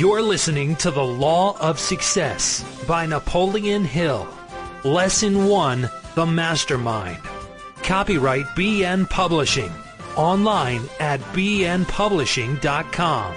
You're listening to The Law of Success by Napoleon Hill. Lesson 1, The Mastermind. Copyright BN Publishing. Online at bnpublishing.com.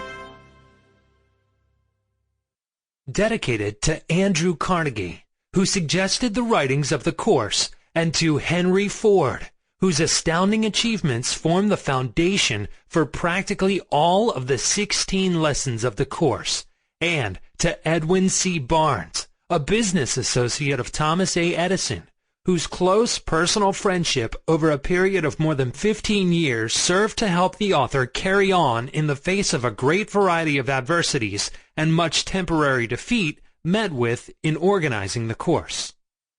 Dedicated to Andrew Carnegie, who suggested the writings of the course, and to Henry Ford, whose astounding achievements form the foundation for practically all of the 16 lessons of the course, and to Edwin C. Barnes, a business associate of Thomas A. Edison, whose close personal friendship over a period of more than 15 years served to help the author carry on in the face of a great variety of adversities and much temporary defeat met with in organizing the course.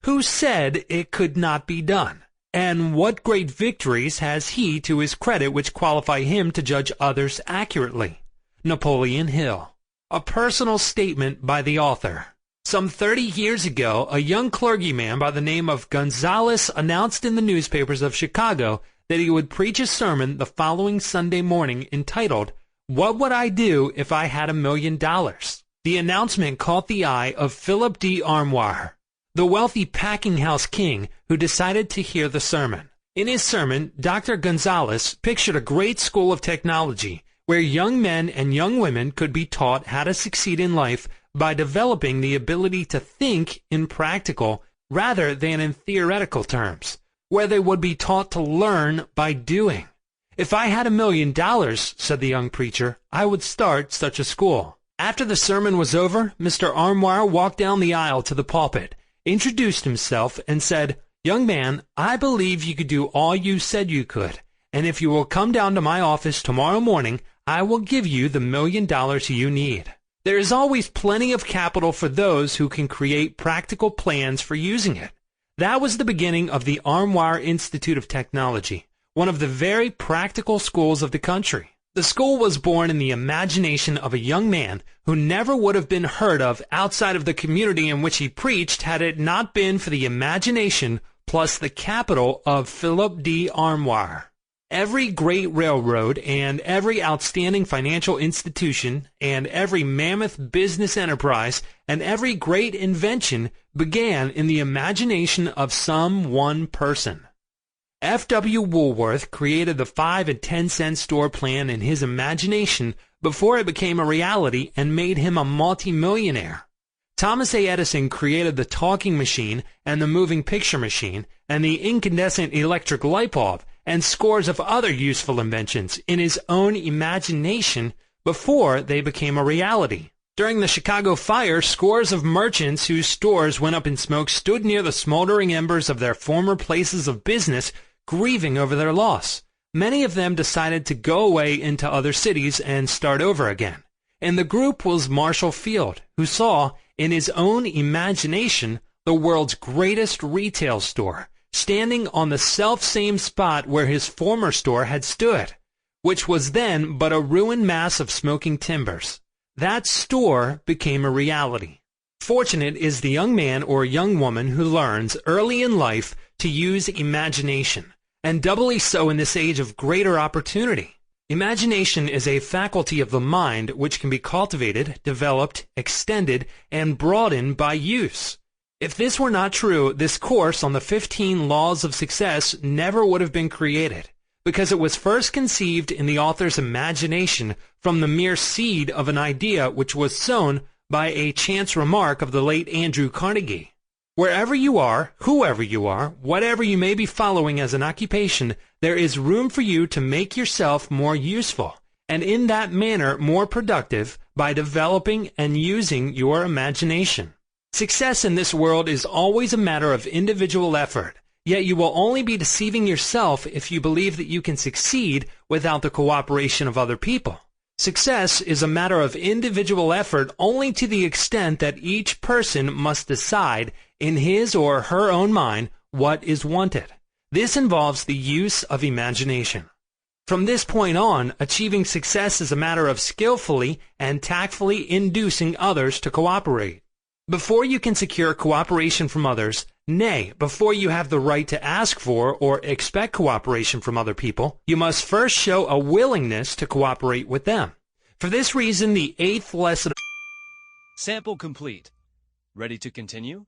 Who said it could not be done? And what great victories has he to his credit which qualify him to judge others accurately? Napoleon Hill. A personal statement by the author. Some 30 years ago, a young clergyman by the name of Gonzales announced in the newspapers of Chicago that he would preach a sermon the following Sunday morning entitled, "What Would I Do If I Had $1 Million?" The announcement caught the eye of Philip D. Armoire, the wealthy packing house king who decided to hear the sermon. In his sermon, Dr. Gonzales pictured a great school of technology where young men and young women could be taught how to succeed in life by developing the ability to think in practical rather than in theoretical terms, where they would be taught to learn by doing. "If I had $1 million," said the young preacher, "I would start such a school." After the sermon was over, Mr. Armoire walked down the aisle to the pulpit, introduced himself, and said, "Young man, I believe you could do all you said you could, and if you will come down to my office tomorrow morning, I will give you the $1 million you need. There is always plenty of capital for those who can create practical plans for using it." That was the beginning of the Armoire Institute of Technology, one of the very practical schools of the country. The school was born in the imagination of a young man who never would have been heard of outside of the community in which he preached had it not been for the imagination plus the capital of Philip D. Armoire. Every great railroad and every outstanding financial institution and every mammoth business enterprise and every great invention began in the imagination of some one person. F.W. Woolworth created the 5 and 10 cent store plan in his imagination before it became a reality and made him a multimillionaire. Thomas A. Edison created the talking machine and the moving picture machine and the incandescent electric light bulb and scores of other useful inventions in his own imagination before they became a reality. During the Chicago fire, scores of merchants whose stores went up in smoke stood near the smoldering embers of their former places of business, grieving over their loss. Many of them decided to go away into other cities and start over again. And the group was Marshall Field, who saw, in his own imagination, the world's greatest retail store, standing on the self-same spot where his former store had stood, which was then but a ruined mass of smoking timbers. That store became a reality. Fortunate is the young man or young woman who learns early in life to use imagination, and doubly so in this age of greater opportunity. Imagination is a faculty of the mind which can be cultivated, developed, extended, and broadened by use. If this were not true, this course on the 15 Laws of Success never would have been created, because it was first conceived in the author's imagination from the mere seed of an idea which was sown by a chance remark of the late Andrew Carnegie. Wherever you are, whoever you are, whatever you may be following as an occupation, there is room for you to make yourself more useful, and in that manner more productive by developing and using your imagination. Success in this world is always a matter of individual effort, yet you will only be deceiving yourself if you believe that you can succeed without the cooperation of other people. Success is a matter of individual effort only to the extent that each person must decide in his or her own mind what is wanted. This involves the use of imagination. From this point on, achieving success is a matter of skillfully and tactfully inducing others to cooperate. Before you can secure cooperation from others, nay, before you have the right to ask for or expect cooperation from other people, you must first show a willingness to cooperate with them. For this reason, the 8th lesson Sample complete. Ready to continue?